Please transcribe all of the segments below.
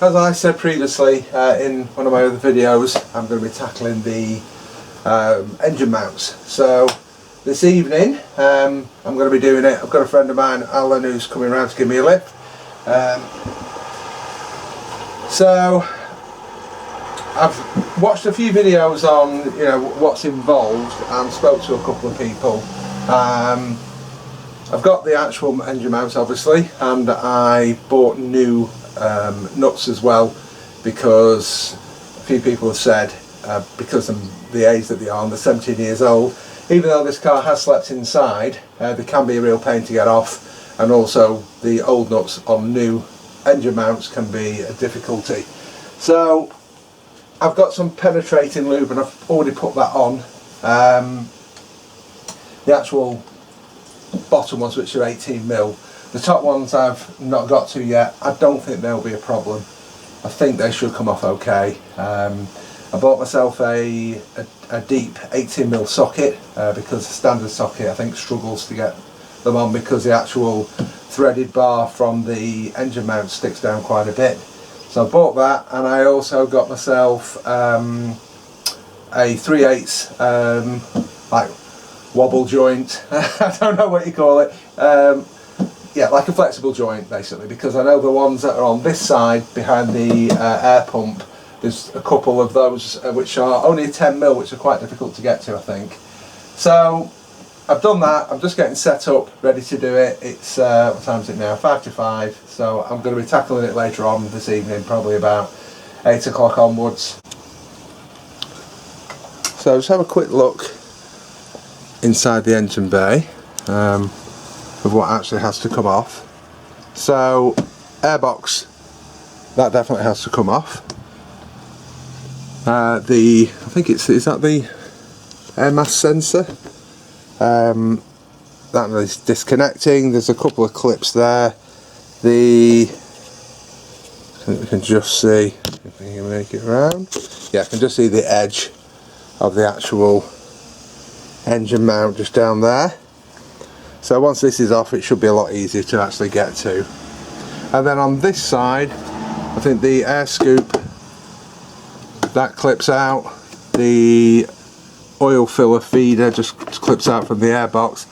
as I said previously in one of my other videos, I'm going to be tackling the engine mounts. So this evening I'm going to be doing it. I've got a friend of mine, Alan, who's coming around to give me a lift. So I've watched a few videos on what's involved and spoke to a couple of people. I've got the actual engine mounts obviously, and I bought new nuts as well, because a few people have said because of the age that they are, and they're 17 years old, even though this car has slept inside, they can be a real pain to get off, and also the old nuts on new engine mounts can be a difficulty. So I've got some penetrating lube and I've already put that on. The actual bottom ones, which are 18mm, the top ones I've not got to yet. I don't think they'll be a problem. I think they should come off okay. I bought myself a deep 18mm socket because the standard socket I think struggles to get them on, because the actual threaded bar from the engine mount sticks down quite a bit. So I bought that, and I also got myself a 3/8 like wobble joint. I don't know what you call it. Yeah, like a flexible joint basically, because I know the ones that are on this side behind the air pump, there's a couple of those which are only 10mm, which are quite difficult to get to, I think. So I've done that. I'm just getting set up, ready to do it. It's what time is it now? 5 to 5. So I'm going to be tackling it later on this evening, probably about 8 o'clock onwards. So just have a quick look inside the engine bay of what actually has to come off. So airbox, that definitely has to come off. I think is that the air mass sensor? That is disconnecting. There's a couple of clips there. I think we can just see if we can make it round. Yeah, I can just see the edge of the actual engine mount just down there. So once this is off, it should be a lot easier to actually get to. And then on this side, I think the air scoop, that clips out. The oil filler feeder just clips out from the airbox,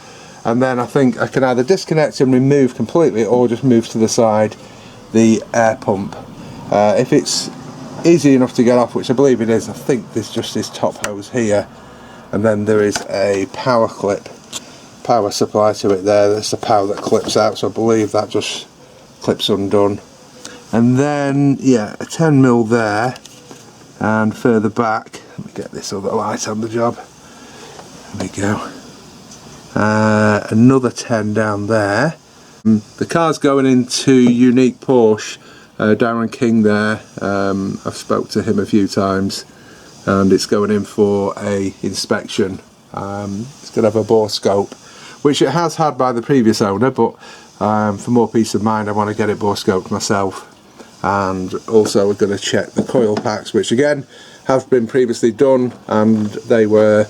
and then I think I can either disconnect and remove completely, or just move to the side the air pump. If it's easy enough to get off, which I believe it is, I think there's just this top hose here, and then there is a power supply to it there. That's the power that clips out, so I believe that just clips undone. And then yeah, a 10mm there, and further back, let me get this other light on the job. There we go. Another 10 down there. The car's going into Unique Porsche, Darren King there. I've spoke to him a few times, and it's going in for a inspection. It's going to have a bore scope, which it has had by the previous owner, but for more peace of mind I want to get it bore scoped myself. And also we're going to check the coil packs, which again have been previously done, and they were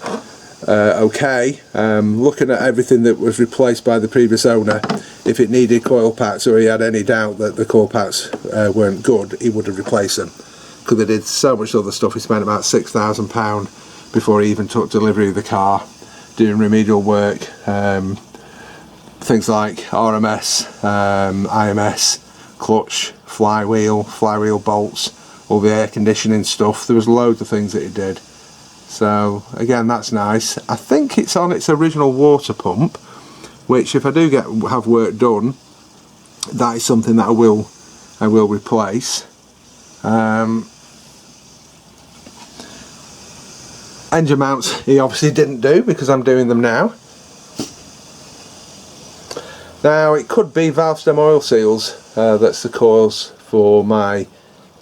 okay. Looking at everything that was replaced by the previous owner, if it needed coil packs, or he had any doubt that the coil packs weren't good, he would have replaced them, because they did so much other stuff. He spent about £6,000 before he even took delivery of the car, doing remedial work, things like RMS, IMS, clutch, flywheel bolts, all the air conditioning stuff. There was loads of things that he did. So again, that's nice. I think it's on its original water pump, which if I do have work done, that is something that I will replace. Engine mounts he obviously didn't do, because I'm doing them now. Now it could be valve stem oil seals, that's the cause for my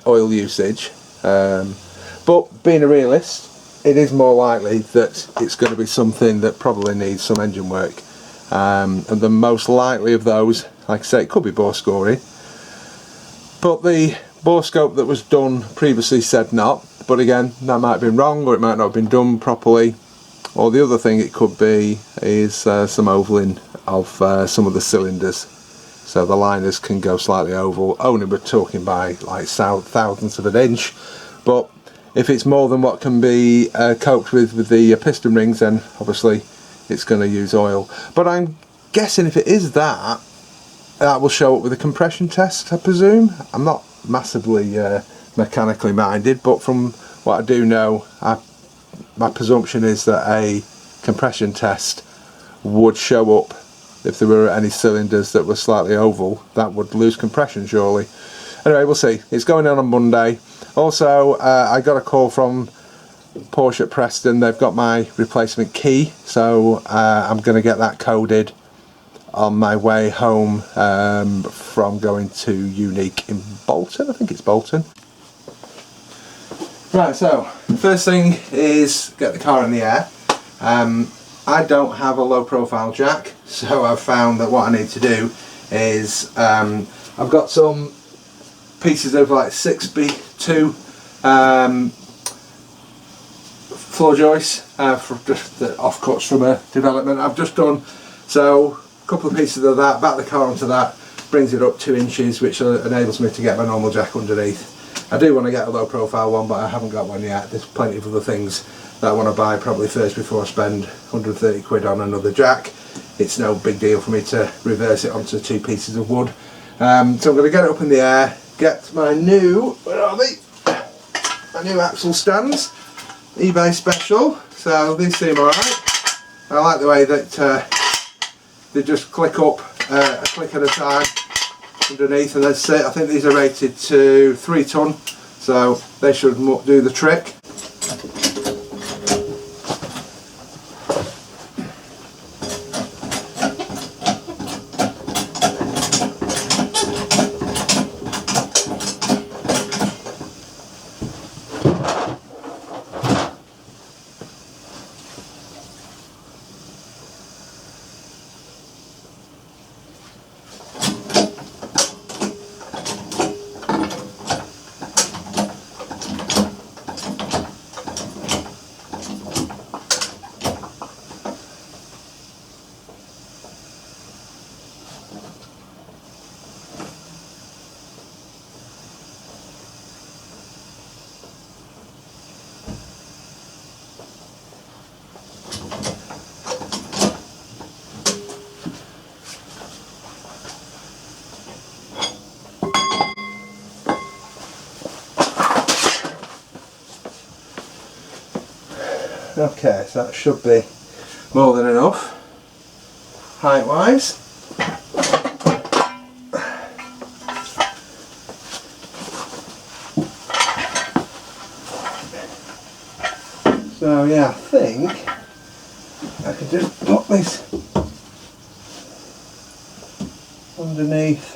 oil usage, but being a realist, it is more likely that it's going to be something that probably needs some engine work, and the most likely of those, like I say, it could be bore scoring, but the bore scope that was done previously said not. But again, that might have been wrong, or it might not have been done properly. Or the other thing it could be is some ovaling of some of the cylinders. so the liners can go slightly oval. Only we're talking by like thousandths of an inch, but if it's more than what can be coped with the piston rings, then obviously it's going to use oil. But I'm guessing if it is that, that will show up with a compression test, I presume. I'm not massively mechanically minded, but from what I do know, my presumption is that a compression test would show up if there were any cylinders that were slightly oval. That would lose compression surely. Anyway, we'll see. It's going on Monday. Also, I got a call from Porsche at Preston. They've got my replacement key, so I'm going to get that coded on my way home from going to Unique in Bolton. I think it's Bolton. Right, so first thing is get the car in the air. I don't have a low profile jack, so I've found that what I need to do is I've got some pieces of like 6B2 floor joists for just the offcuts from a development I've just done. So a couple of pieces of that, back the car onto that, brings it up 2 inches, which enables me to get my normal jack underneath. I do want to get a low profile one, but I haven't got one yet. There's plenty of other things that I want to buy probably first before I spend 130 quid on another jack. It's no big deal for me to reverse it onto 2 pieces of wood. So I'm going to get it up in the air, get my new, where are they? My new axle stands, eBay special. So these seem alright. I like the way that they just click up a click at a time underneath, and that's it. I think these are rated to 3 ton, so they should do the trick. Okay, so that should be more than enough height wise. So yeah, I think I could just put this underneath.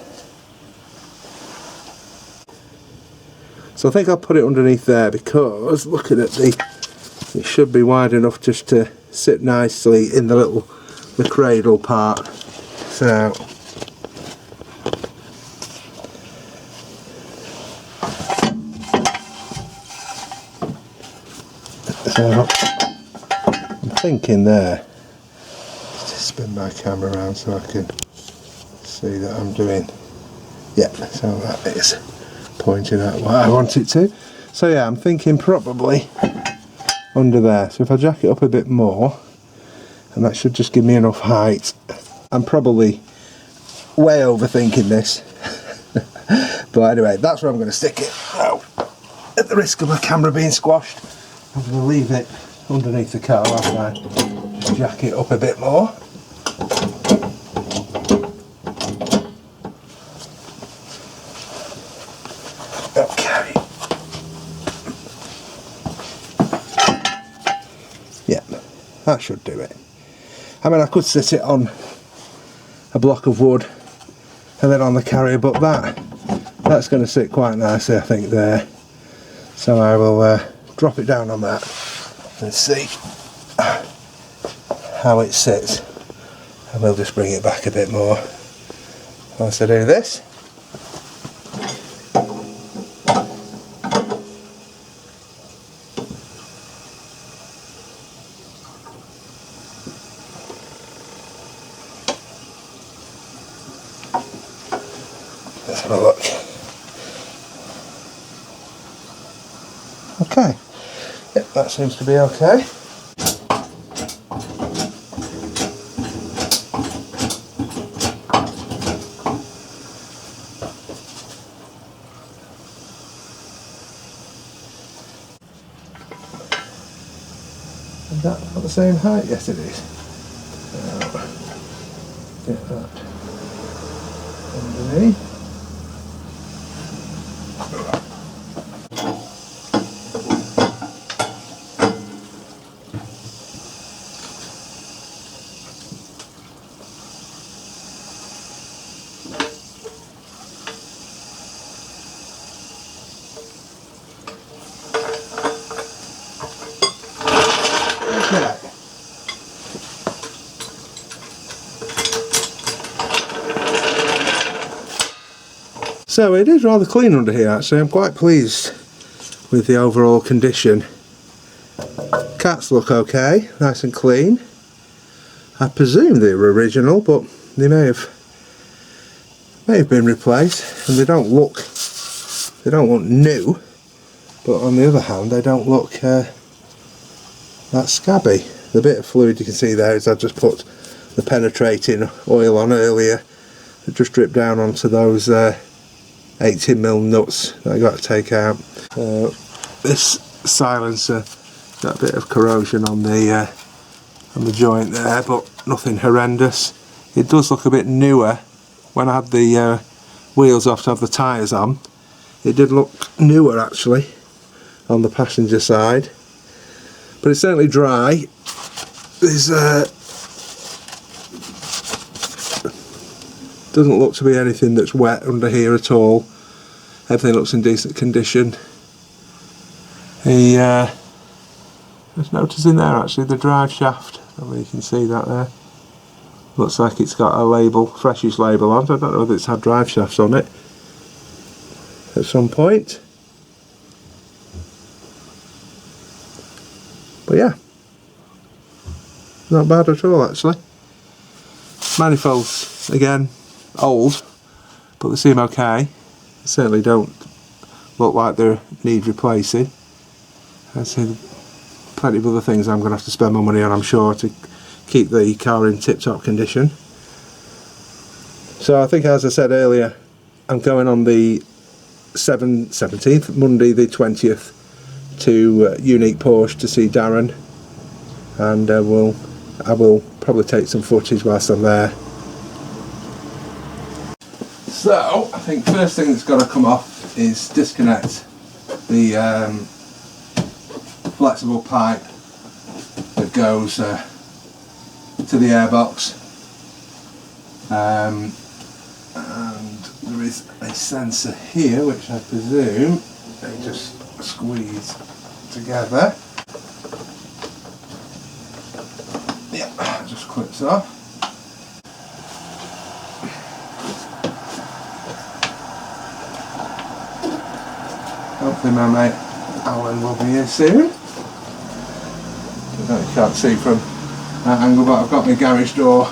So I think I'll put it underneath there, because looking at it should be wide enough just to sit nicely in the cradle part. So I'm thinking there, just to spin my camera around so I can see that I'm doing, yeah, so that is pointing at what I want it to. So yeah, I'm thinking probably under there. So if I jack it up a bit more, and that should just give me enough height. I'm probably way overthinking this. But anyway, that's where I'm going to stick it. Now, at the risk of my camera being squashed, I'm going to leave it underneath the car whilst I just jack it up a bit more. Okay. Yeah, that should do it. I mean, I could sit it on a block of wood and then on the carrier, but that's going to sit quite nicely, I think, there. So I will drop it down on that and see how it sits, and we'll just bring it back a bit more once I do this. Okay, yep, that seems to be okay. Is that not the same height? Yes, it is. Now, get that underneath. Okay. So it is rather clean under here actually. I'm quite pleased with the overall condition. Cats look okay, nice and clean. I presume they were original, but they may have been replaced, and they don't look new. But on the other hand, they don't look that scabby. The bit of fluid you can see there is I just put the penetrating oil on earlier. It just dripped down onto those 18mm nuts that I got to take out. This silencer got a bit of corrosion on the joint there, but nothing horrendous. It does look a bit newer. When I had the wheels off to have the tyres on, it did look newer actually on the passenger side. But it's certainly dry. There's doesn't look to be anything that's wet under here at all. Everything looks in decent condition. Just noticing there actually the drive shaft. I don't know if you can see that there. Looks like it's got a label, freshish label on. I don't know whether it's had drive shafts on it at some point. But yeah, not bad at all actually. Manifolds, again, old, but they seem okay. They certainly don't look like they need replacing. I see plenty of other things I'm going to have to spend my money on, I'm sure, to keep the car in tip-top condition. So I think, as I said earlier, I'm going on the 17th, Monday the 20th, to Unique Porsche to see Darren, and I will probably take some footage whilst I'm there. So I think first thing that's got to come off is disconnect the flexible pipe that goes to the airbox, and there is a sensor here which I presume they just squeeze together. Yeah, it just clips off. Hopefully my mate Alan will be here soon. I know you can't see from that angle, but I've got my garage door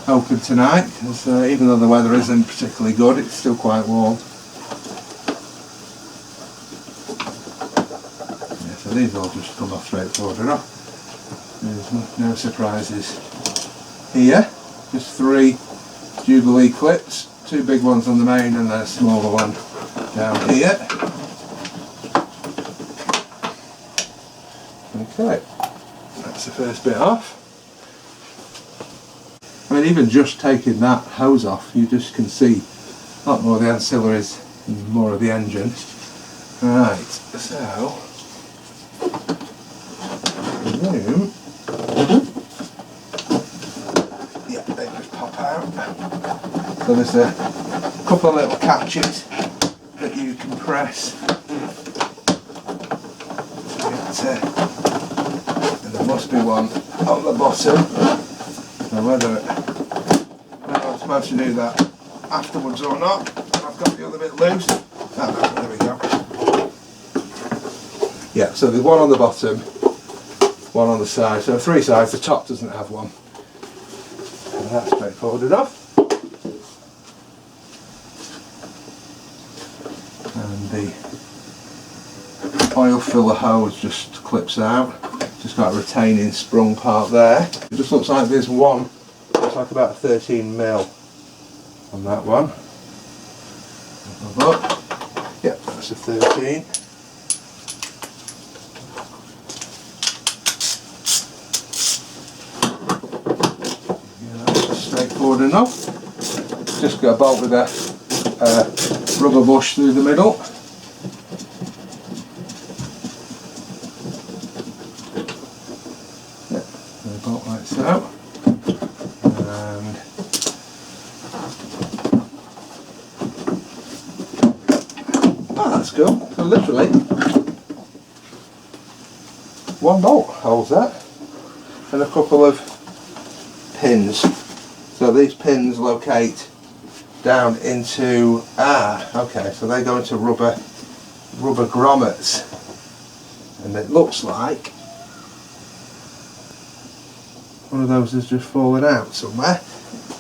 open tonight, because even though the weather isn't particularly good, it's still quite warm. Yeah, so these all just come off straightforward enough. There's no surprises here. Just 3 Jubilee clips, 2 big ones on the main and then a smaller one down here. Okay, that's the first bit off. I mean, even just taking that hose off, you just can see a lot more of the ancillaries and more of the engine. Right, so presume, yeah, they just pop out. So there's a couple of little catches that you can press to get, and there must be one on the bottom. Now whether I'm supposed to do that afterwards or not, I've got the other bit loose. Oh, there we go. Yeah, so there's one on the bottom, one on the side, so 3 sides. The top doesn't have one. And that's straightforward enough. And the oil filler hose just clips out. Just got a retaining sprung part there. It just looks like there's one, looks like about 13 mil on that one. Look. Yep, that's a 13. Yeah, that's straightforward enough. Just got a bolt with a rubber bush through the middle. Yep, and a bolt like so. And oh, that's cool. So literally one bolt holds that, and a couple of pins. So these pins locate down into, okay, so they go into rubber grommets, and it looks like one of those has just fallen out somewhere,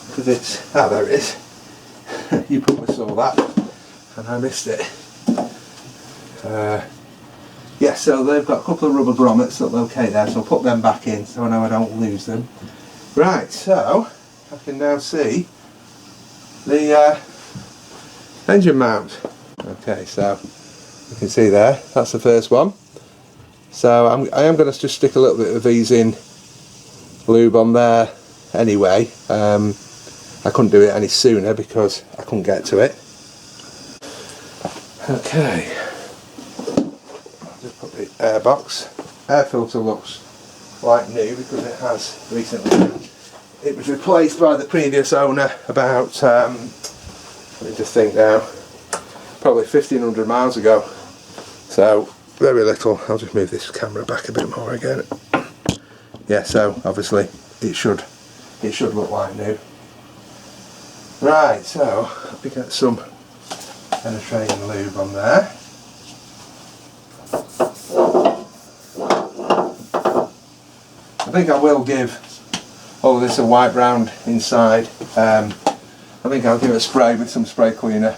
because it's, there it is. You probably saw that and I missed it. Yeah, so they've got a couple of rubber grommets that locate there, so I'll put them back in so I know I don't lose them. Right, so I can now see the engine mount. Okay, so you can see there, that's the first one. So I am going to just stick a little bit of easing lube on there anyway. I couldn't do it any sooner because I couldn't get to it. Okay, I'll just put the air box. Air filter looks like new because it has recently. It was replaced by the previous owner about, let me just think now, probably 1500 miles ago. So very little. I'll just move this camera back a bit more again. Yeah, so obviously it should look like new. Right, so let me get some penetrating lube on there. I think I will give all of this a wipe round inside. I think I'll give it a spray with some spray cleaner,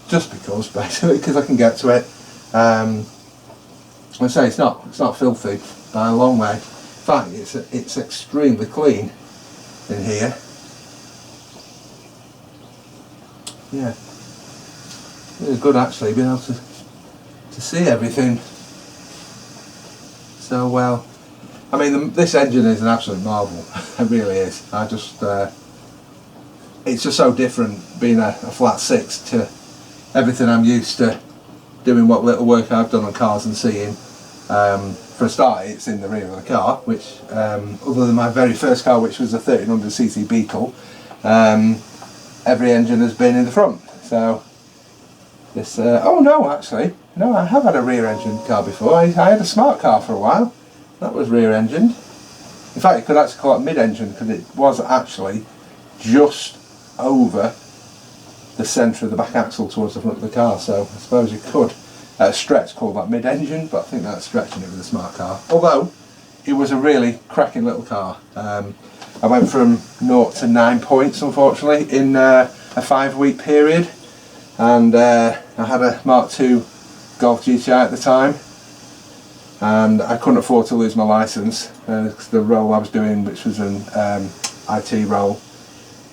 just because, basically, because I can get to it. I say it's not filthy by a long way. In fact, it's extremely clean in here. Yeah, it's good actually being able to see everything so well. I mean, this engine is an absolute marvel. It really is. It's just so different being a flat six to everything I'm used to doing, what little work I've done on cars and seeing. For a start, it's in the rear of the car, which, other than my very first car, which was a 1300cc Beetle, every engine has been in the front. So this, oh no, actually, no, I have had a rear engine car before. I had a smart car for a while. That was rear engined. In fact, you could actually call it mid-engine because it was actually just over the centre of the back axle towards the front of the car. So I suppose you could, at a stretch, call that mid-engine, but I think that's stretching it with a smart car. Although it was a really cracking little car. I went from 0 to 9 points, unfortunately, in a 5-week period, and I had a Mark II Golf GTI at the time. And I couldn't afford to lose my licence because the role I was doing, which was an IT role,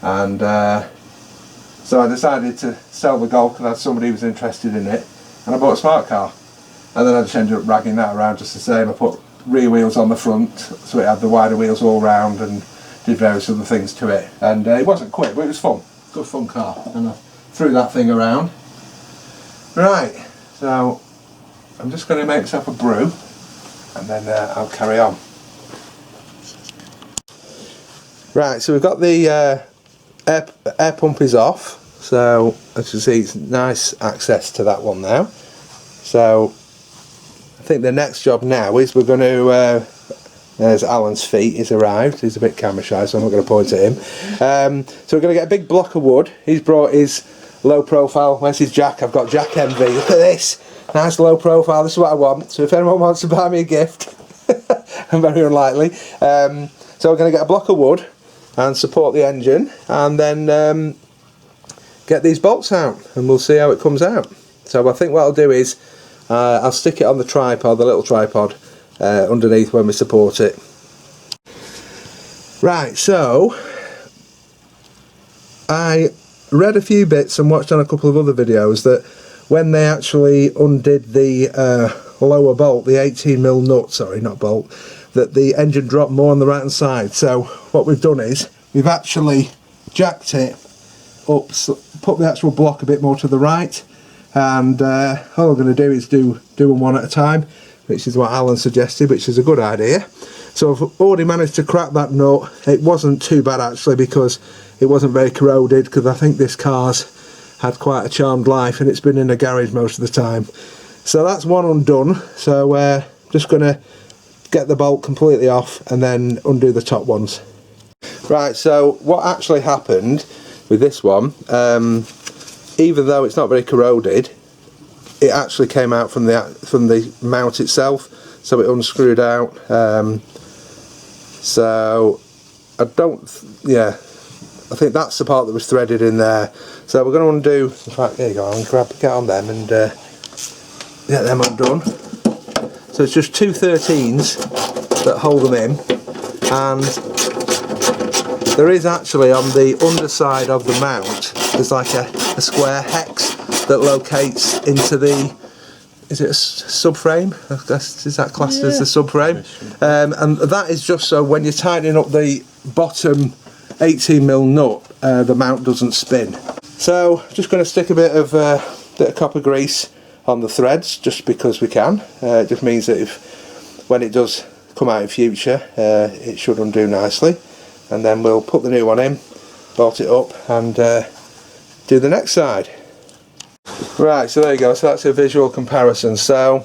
and so I decided to sell the Golf because I had somebody who was interested in it, and I bought a smart car, and then I just ended up ragging that around just the same. I put rear wheels on the front so it had the wider wheels all round, and did various other things to it, and it wasn't quick, but it was fun, good fun car, and I threw that thing around. Right, so I'm just going to make myself a brew, and then I'll carry on. Right, so we've got the air pump is off, so as you see it's nice access to that one now. So I think the next job now is we're going to, there's Alan's feet, he's arrived, he's a bit camera shy so I'm not going to point at him. So we're going to get a big block of wood. He's brought his low profile, where's his jack? I've got Jack Envy, look at this. Nice low profile, this is what I want. So if anyone wants to buy me a gift, I'm very unlikely. So we're going to get a block of wood and support the engine, and then get these bolts out, and we'll see how it comes out. So I think what I'll do is I'll stick it on the tripod, the little tripod underneath when we support it. Right, so I read a few bits and watched on a couple of other videos that when they actually undid the lower bolt, the 18mm nut, sorry, not bolt, that the engine dropped more on the right hand side. So what we've done is we've actually jacked it up, put the actual block a bit more to the right, and all I'm going to do is do them one at a time, which is what Alan suggested, which is a good idea. So I've already managed to crack that nut. It wasn't too bad actually, because it wasn't very corroded, because I think this car's had quite a charmed life and it's been in a garage most of the time. So that's one undone. So we're just going to get the bolt completely off and then undo the top ones. Right, so what actually happened with this one, even though it's not very corroded, it actually came out from the mount itself, so it unscrewed out. So I think that's the part that was threaded in there. So we're going to undo, in fact, there you go, I'll get on them and get them undone. So it's just two 13s that hold them in, and there is actually on the underside of the mount, there's like a square hex that locates into the, is it a subframe? I guess, is that classed as the subframe? And that is just so when you're tightening up the bottom 18mm nut, the mount doesn't spin. So just going to stick a bit of copper grease on the threads, just because we can. It just means that when it does come out in future, it should undo nicely. And then we'll put the new one in, bolt it up, and do the next side. Right, so there you go, so that's a visual comparison. So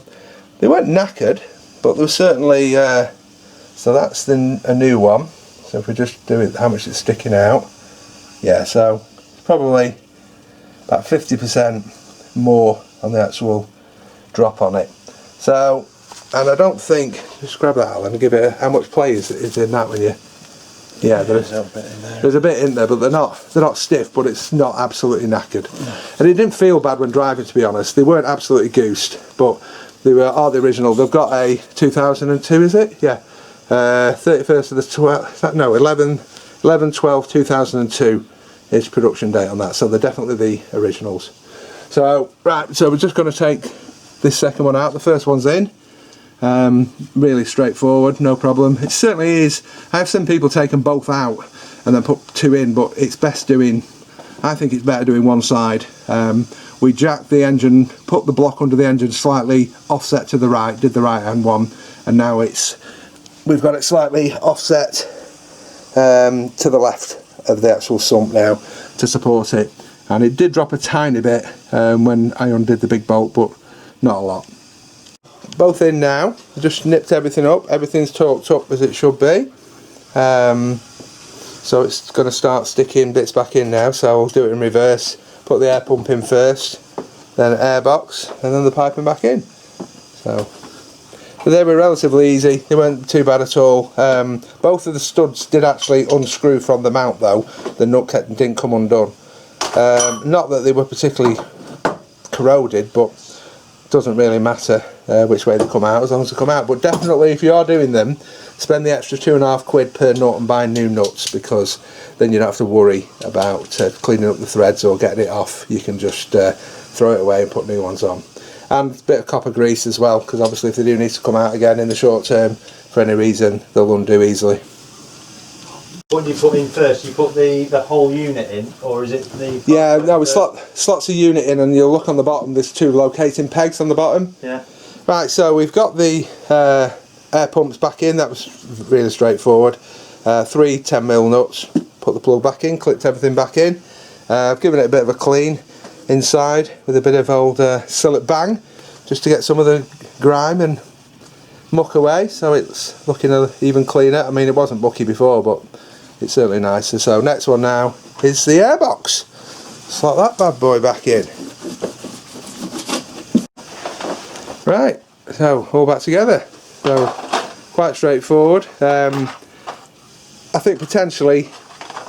they weren't knackered, but there was certainly, so that's a new one. So if we just do it, how much it's sticking out, yeah, so probably about 50% more on the actual drop on it. So, and I don't think, just grab that Alan and give it how much play is in that with you. Yeah, there's a bit in there, but they're not stiff, but it's not absolutely knackered. And it didn't feel bad when driving, to be honest. They weren't absolutely goosed, but they are the original. They've got a 2002, is it? Yeah, 31st of the 12th. No, 11/12/2002 is production date on that. So they're definitely the originals. So right, so we're just going to take this second one out. The first one's in. Really straightforward, no problem. It certainly is. I have seen people take them both out and then put two in, but it's best doing, I think it's better doing one side. We jacked the engine, put the block under the engine slightly offset to the right, did the right hand one, and now we've got it slightly offset to the left of the actual sump now to support it. And it did drop a tiny bit when I undid the big bolt, but not a lot. Both in now. I just nipped everything up. Everything's torqued up as it should be. So it's going to start sticking bits back in now. So I'll do it in reverse. Put the air pump in first, then air box, and then the piping back in. So, but they were relatively easy. They weren't too bad at all. Both of the studs did actually unscrew from the mount though. The nut didn't come undone. Not that they were particularly corroded, but it doesn't really matter which way they come out, as long as they come out. But definitely, if you are doing them, spend the extra £2.50 per nut and buy new nuts, because then you don't have to worry about cleaning up the threads or getting it off. You can just throw it away and put new ones on. And a bit of copper grease as well, because obviously if they do need to come out again in the short term for any reason, they'll undo easily. What do you put in first? You put the whole unit in, or is it the... Yeah, no, we slots a unit in, and you'll look on the bottom, there's two locating pegs on the bottom. Yeah. Right, so we've got the air pumps back in. That was really straightforward. 3 10mm nuts, put the plug back in, clipped everything back in. I've given it a bit of a clean inside with a bit of old Sillet Bang, just to get some of the grime and muck away, so it's looking even cleaner. I mean, it wasn't mucky before, but it's certainly nicer. So next one now is the airbox. Slot that bad boy back in. Right, so all back together. So quite straightforward. I think potentially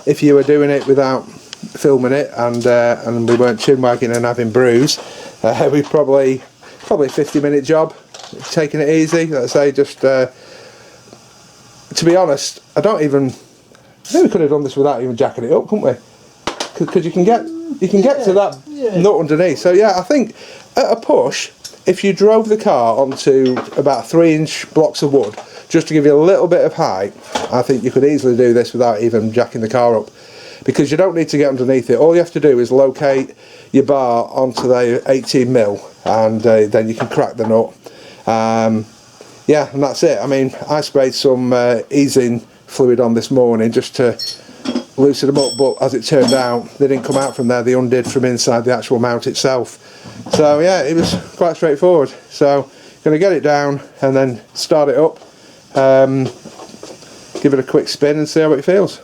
if you were doing it without filming it and we weren't chin wagging and having brews, we probably a 50-minute job, taking it easy. Let's say just to be honest, I think we could have done this without even jacking it up, couldn't we? Because you can get to that nut underneath. So yeah, I think at a push, if you drove the car onto about 3-inch blocks of wood, just to give you a little bit of height, I think you could easily do this without even jacking the car up, because you don't need to get underneath it. All you have to do is locate your bar onto the 18mm, and then you can crack the nut. Yeah, and that's it. I mean, I sprayed some easing fluid on this morning just to loosen them up, but as it turned out, they didn't come out from there, they undid from inside the actual mount itself. So yeah, it was quite straightforward. So going to get it down and then start it up, give it a quick spin and see how it feels.